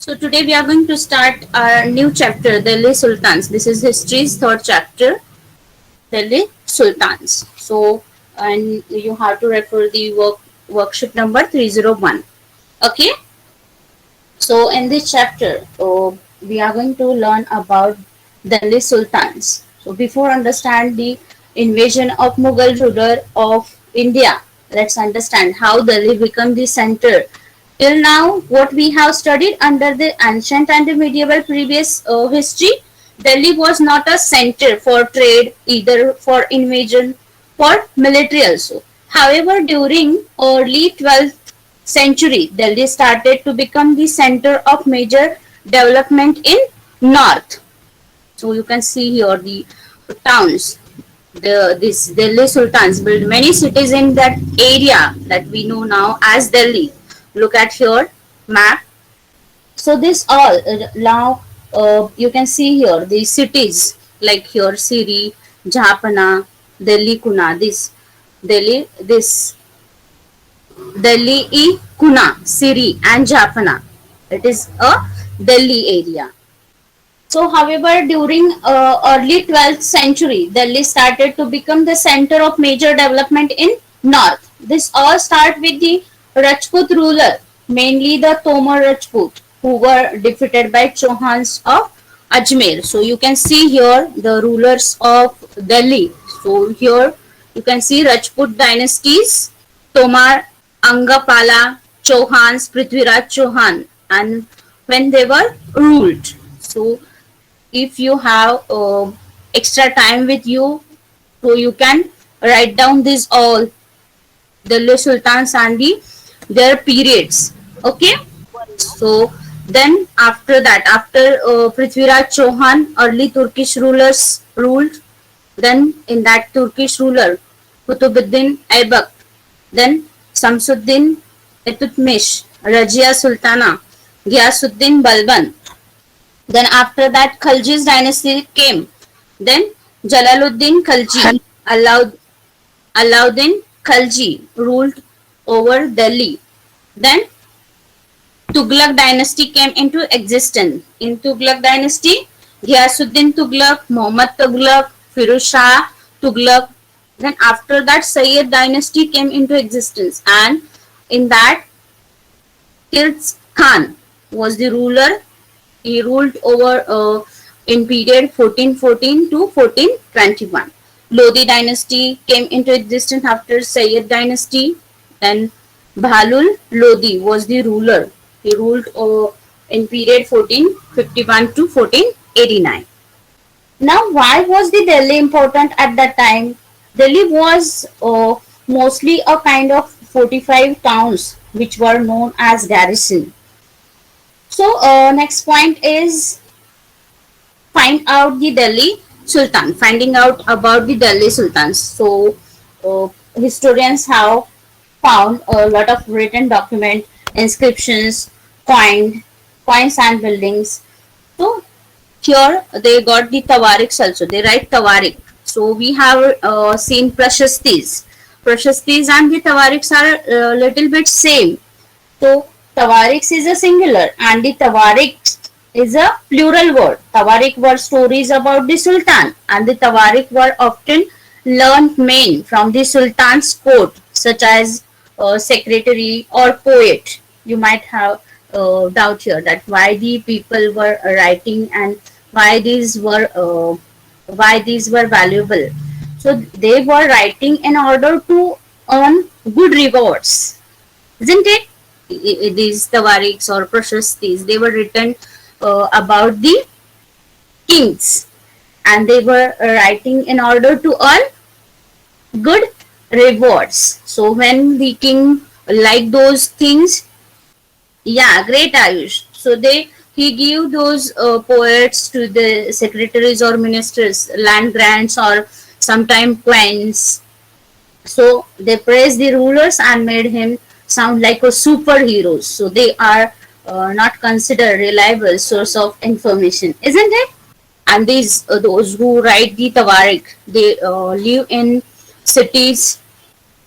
So today we are going to start our new chapter, Delhi Sultans. This is history's third chapter, Delhi Sultans. So, and you have to refer the worksheet number 301. Okay. So in this chapter, we are going to learn about Delhi Sultans. So before understand the invasion of Mughal ruler of India, let's understand how Delhi became the center. Till now, what we have studied under the ancient and the medieval previous history, Delhi was not a center for trade, either for invasion, for military also. However, during early 12th century, Delhi started to become the center of major development in north. So you can see here the towns. This Delhi Sultans built many cities in that area that we know now as Delhi. Look at here map. So this all now you can see here the cities like here Siri, Jhapana, Delhi Kuna. This Delhi E Kuna, Siri and Jhapana. It is a Delhi area. So, however, during early 12th century, Delhi started to become the center of major development in north. This all start with the Rajput ruler, mainly the Tomar Rajput, who were defeated by Chauhans of Ajmer. So, you can see here the rulers of Delhi. So, here you can see Rajput dynasties, Tomar, Angapala, Chauhans, Prithviraj Chauhan, and when they were ruled. So, if you have extra time with you, so you can write down this all the sultans and their periods. Okay, so then after that, after Prithviraj Chauhan, early Turkish rulers ruled. Then in that Turkish ruler Kutubuddin Aybak, then Samsuddin Iltutmish, Rajia Sultana, Ghiyasuddin Balban. Then after that Khalji's dynasty came. Then Jalaluddin Khalji, Alauddin Khalji ruled over Delhi. Then Tughlaq dynasty came into existence. In Tughlaq dynasty, Ghiyasuddin Tughlaq, Muhammad Tughlaq, Firuz Shah Tughlaq. Then after that Sayyid dynasty came into existence, and in that Kilz Khan was the ruler. He ruled over in period 1414 to 1421. Lodi dynasty came into existence after Sayyid dynasty. Then Bhalul Lodi was the ruler. He ruled in period 1451 to 1489. Now, why was the Delhi important at that time? Delhi was mostly a kind of 45 towns which were known as garrison. So next point is find out the Delhi Sultan. Finding out about the Delhi Sultans. So historians have found a lot of written document, inscriptions, coins and buildings. So here they got the tawarikhs also. They write tawarik. So we have seen prashastis. Prashastis and the tawarikhs are a little bit same. So Tawarikhs is a singular and the Tawarik is a plural word. Tawarik were stories about the Sultan, and the Tawarik were often learned men from the Sultan's court, such as secretary or poet. You might have doubt here that why the people were writing and why these were valuable. So they were writing in order to earn good rewards, isn't it? These tawariks or prashastis, they were written about the kings, and they were writing in order to earn good rewards. So when the king liked those things, yeah, great Ayush. So he gave those poets to the secretaries or ministers land grants or sometimes coins. So they praised the rulers and made him sound like a superheroes. So they are not considered reliable source of information, isn't it? And those who write the tawarik, they live in cities.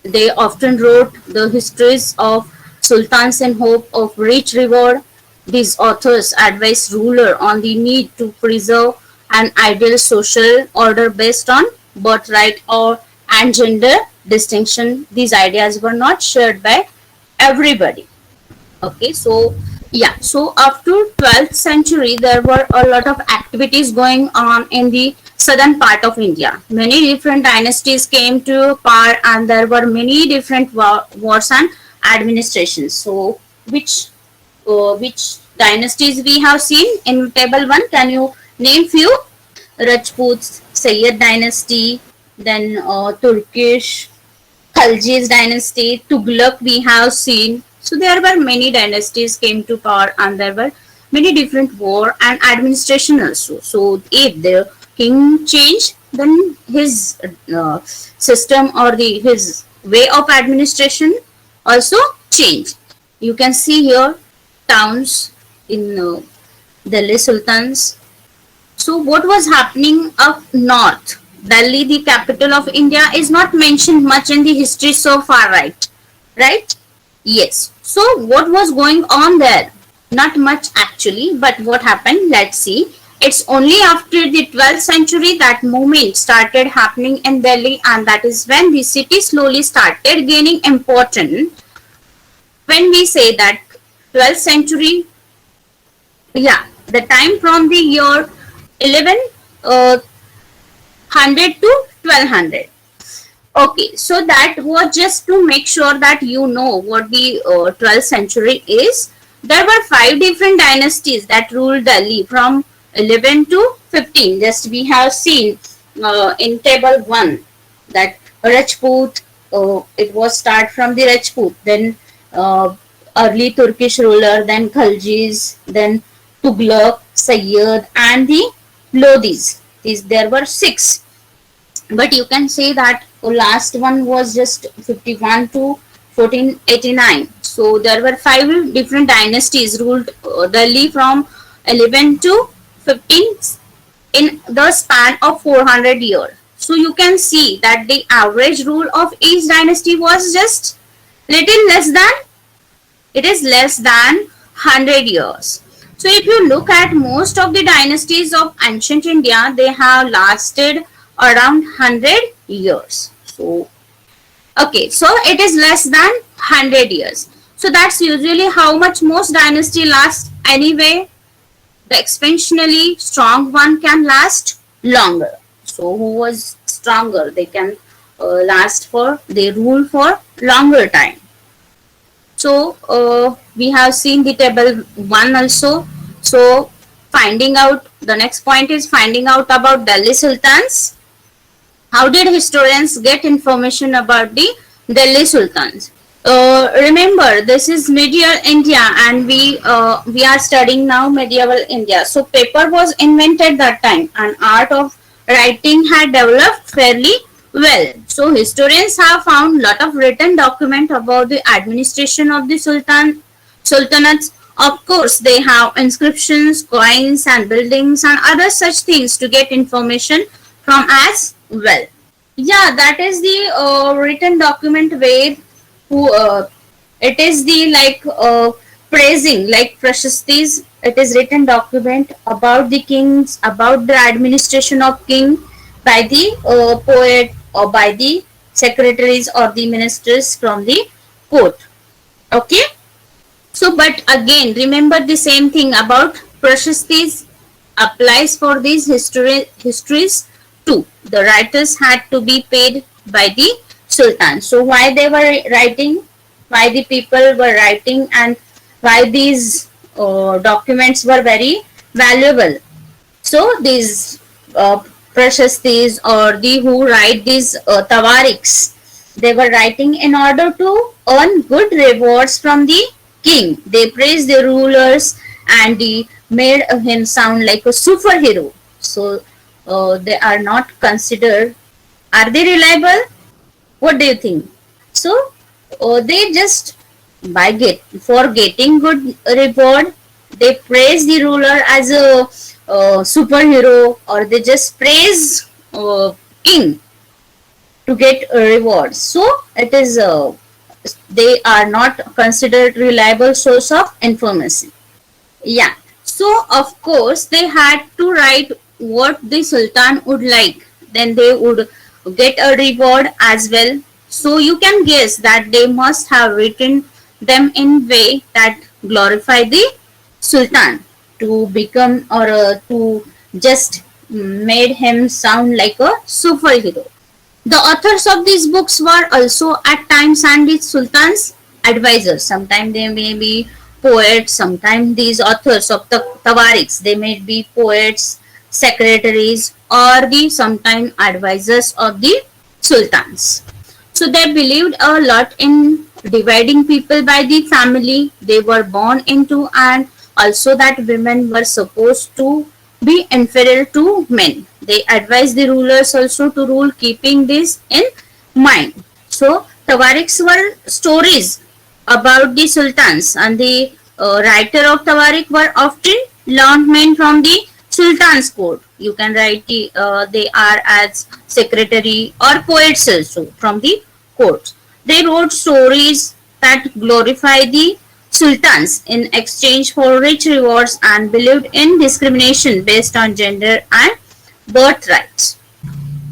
They often wrote the histories of sultans in hope of rich reward. These authors advise ruler on the need to preserve an ideal social order based on birthright or and gender distinction. These ideas were not shared by everybody. Okay, so yeah, so up to 12th century there were a lot of activities going on in the southern part of India. Many different dynasties came to power and there were many different wars and administrations. So which dynasties we have seen in table 1? Can you name few? Rajputs, Sayyid dynasty, then Turkish, Khalji's dynasty, Tughlaq we have seen. So there were many dynasties came to power and there were many different war and administration also. So if the king changed, then his system or his way of administration also changed. You can see here towns in Delhi Sultans. So what was happening up north? Delhi, the capital of India, is not mentioned much in the history so far, right? Right? Yes. So what was going on there? Not much actually, but what happened? Let's see. It's only after the 12th century that movement started happening in Delhi, and that is when the city slowly started gaining importance. When we say that 12th century, yeah, the time from the year 1100 to 1200. Okay, so that was just to make sure that you know what the 12th century is. There were 5 different dynasties that ruled Delhi from 11 to 15. Just we have seen in table 1 that Rajput, it was start from the Rajput, then early Turkish ruler, then Khaljis, then Tughlaq, Sayyid, and the Lodhis. There were 6, but you can say that last one was just 51 to 1489. So there were 5 different dynasties ruled Delhi from 11 to 15 in the span of 400 years. So you can see that the average rule of each dynasty was just little less than, it is less than 100 years. So if you look at most of the dynasties of ancient India, they have lasted around 100 years. So, okay, so it is less than 100 years. So that's usually how much most dynasty last anyway. The expansionally strong one can last longer. So who was stronger, they can they rule for longer time. So we have seen the table 1 also. So finding out, the next point is finding out about Delhi Sultans. How did historians get information about the Delhi Sultans? Remember, this is medieval India and we are studying now medieval India. So paper was invented that time and art of writing had developed fairly well. So historians have found lot of written document about the administration of the sultanates. Of course, they have inscriptions, coins and buildings and other such things to get information from as well. Yeah, that is the written document where it is the praising, like Prashastis. It is written document about the kings, about the administration of king by the poet or by the secretaries or the ministers from the court. Okay. So, but again, remember the same thing about Prashastis applies for these histories too. The writers had to be paid by the Sultan. So why they were writing, why the people were writing, and why these documents were very valuable. So these Prashastis or the who write these tawarikhs, they were writing in order to earn good rewards from the king. They praised the rulers and they made him sound like a superhero. So they are not considered. Are they reliable? What do you think? So they just for getting good reward, they praise the ruler as a superhero, or they just praise king to get rewards. So it is they are not considered reliable source of information. Yeah. So of course they had to write what the Sultan would like. Then they would get a reward as well. So you can guess that they must have written them in way that glorify the Sultan to become or to just made him sound like a superhero. The authors of these books were also at times and the Sultan's advisors. Sometimes they may be poets, sometimes these authors of the Tawariks, they may be poets, secretaries, or the sometimes advisors of the Sultans. So they believed a lot in dividing people by the family they were born into, and also that women were supposed to be inferior to men. They advised the rulers also to rule keeping this in mind. So Tawariks were stories about the sultans, and the writer of Tawarik were often learned men from the sultan's court. You can write they are as secretary or poets also from the courts. They wrote stories that glorify the sultans in exchange for rich rewards and believed in discrimination based on gender and birthrights.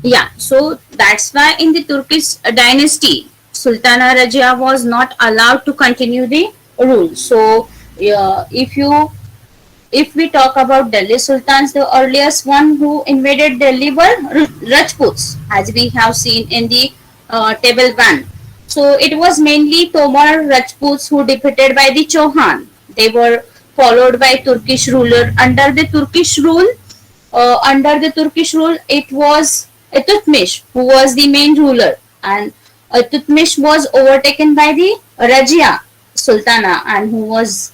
Yeah, so that's why in the Turkish dynasty, Sultana Rajia was not allowed to continue the rule. So, yeah, if we talk about Delhi Sultans, the earliest one who invaded Delhi were Rajputs, as we have seen in the table 1. So it was mainly Tomar Rajputs who defeated by the Chauhan. They were followed by Turkish ruler. Under the Turkish rule, it was Iltutmish who was the main ruler, and Iltutmish was overtaken by the Rajia Sultana, and who was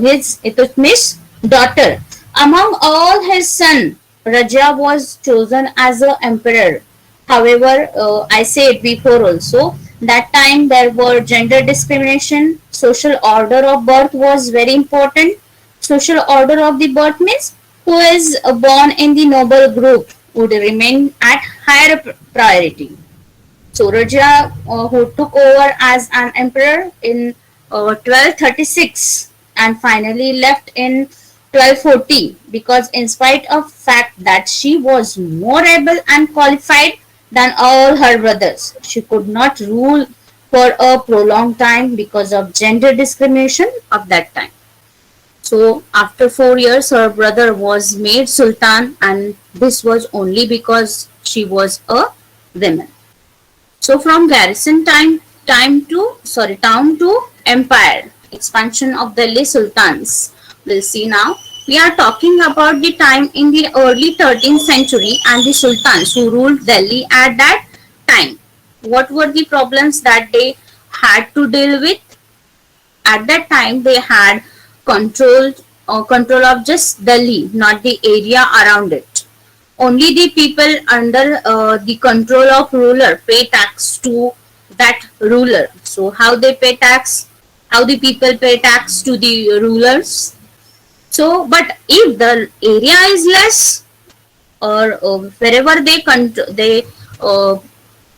his Iltutmish daughter. Among all his sons, Rajia was chosen as a emperor. However, I said before also that time there were gender discrimination. Social order of birth was very important. Social order of the birth means who is born in the noble group would remain at higher priority. So Raja, who took over as an emperor in 1236 and finally left in 1240, because in spite of fact that she was more able and qualified than all her brothers, she could not rule for a prolonged time because of gender discrimination of that time. So after 4 years, her brother was made sultan, and this was only because she was a woman. So from garrison town to empire, expansion of Delhi sultans. We'll see now. We are talking about the time in the early 13th century and the sultans who ruled Delhi at that time. What were the problems that they had to deal with? At that time, they had control of just Delhi, not the area around it. Only the people under the control of ruler pay tax to that ruler. So how they pay tax? How the people pay tax to the rulers? So, but if the area is less, or wherever they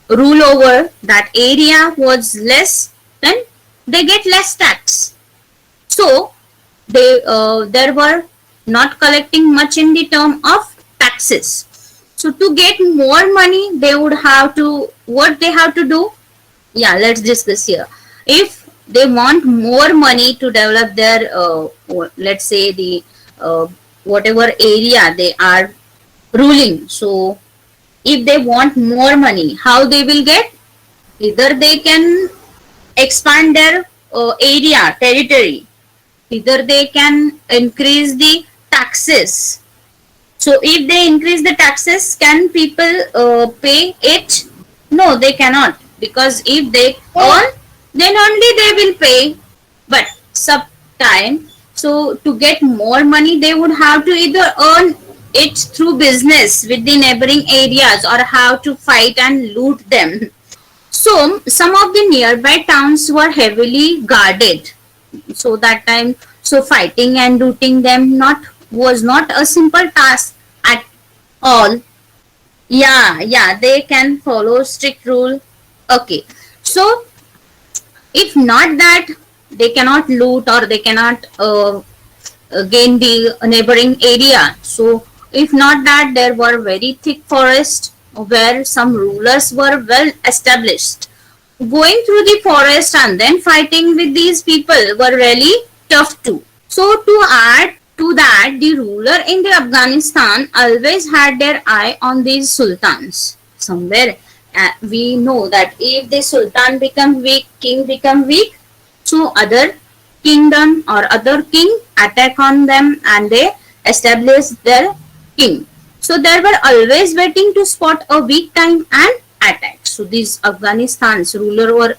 rule over that area was less, then they get less tax. So there were not collecting much in the term of taxes. So to get more money, they would have to, what they have to do? Yeah, let's discuss here. If they want more money to develop their, let's say the whatever area they are ruling. So if they want more money, how they will get? Either they can expand their area, territory. Either they can increase the taxes. So if they increase the taxes, can people pay it? No, they cannot, because if they earn, then only they will pay. But sometime, so to get more money, they would have to either earn it through business with the neighboring areas or how to fight and loot them. So some of the nearby towns were heavily guarded. So that time, so fighting and looting them was not a simple task at all. Yeah, they can follow strict rule. Okay, so if not that, they cannot loot or they cannot gain the neighboring area. So if not that, there were very thick forests where some rulers were well established. Going through the forest and then fighting with these people were really tough too. So to add to that, the ruler in the Afghanistan always had their eye on these sultans. Somewhere we know that if the sultan become weak, king become weak, so other kingdom or other king attack on them and they establish their king. So they were always waiting to spot a weak time and attack. So these Afghanistan's ruler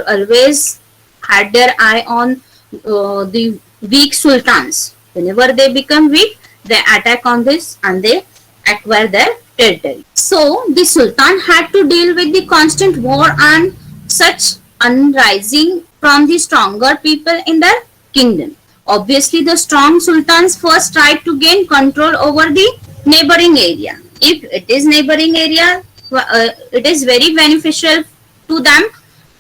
always had their eye on the weak sultans. Whenever they become weak, they attack on this and they acquire their territory. So the sultan had to deal with the constant war and such unrising from the stronger people in the kingdom. Obviously, the strong sultans first tried to gain control over the neighboring area. If it is neighboring area, it is very beneficial to them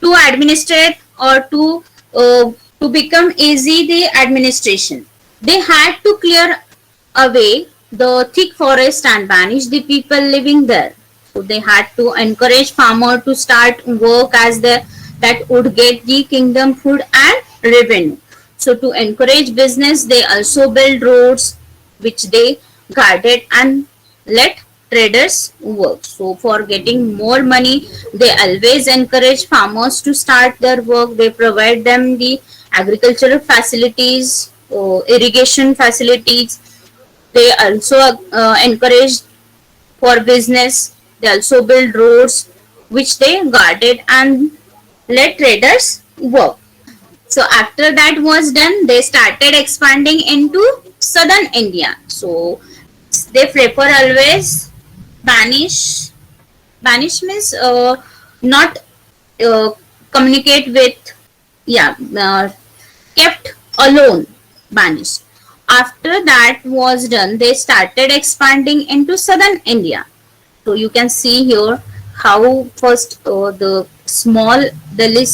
to administrate or to become easy the administration. They had to clear away the thick forest and banish the people living there. So they had to encourage farmer to start work as that would get the kingdom food and revenue. So to encourage business, they also build roads which they guarded and let traders work. So for getting more money, they always encourage farmers to start their work. They provide them the agricultural facilities, irrigation facilities. They also encourage for business. They also build roads which they guarded and let traders work. So after that was done, they started expanding into southern India. So they prefer always banish. Banish means not uh, communicate with, yeah, kept alone, banished. After that was done, they started expanding into southern India. So you can see here how first the small Delhi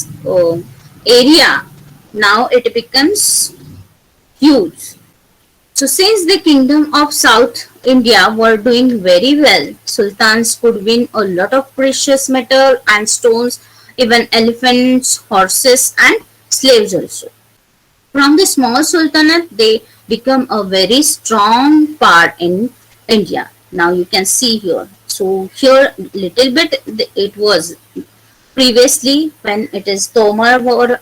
area, now it becomes huge. So since the kingdom of South India were doing very well, sultans could win a lot of precious metal and stones, even elephants, horses and slaves also. From the small sultanate, they become a very strong part in India. Now you can see here. So here little bit it was previously when it is Tomar was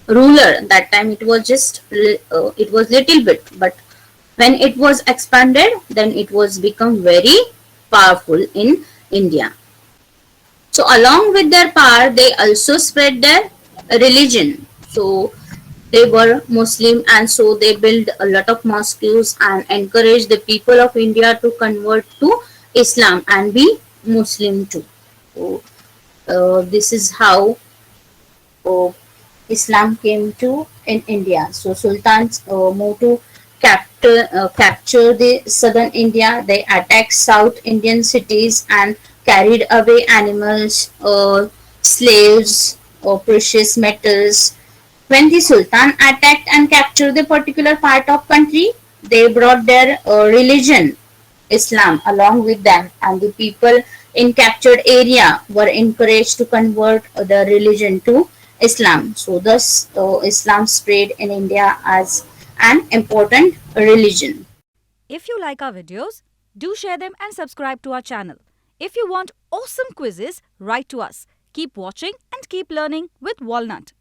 ruler. That time it was just it was little bit, but when it was expanded, then it was become very powerful in India. So along with their power, they also spread their religion. So they were Muslim and so they built a lot of mosques and encouraged the people of India to convert to Islam and be Muslim too. So this is how uh, Islam came to in India. So sultans moved to capture the southern India. They attacked South Indian cities and carried away animals, slaves, or precious metals. When the sultan attacked and captured the particular part of country, they brought their religion, Islam, along with them, and the people in captured area were encouraged to convert the religion to Islam. So thus Islam spread in India as an important religion. If you like our videos, do share them and subscribe to our channel. If you want awesome quizzes, write to us. Keep watching and keep learning with Walnut.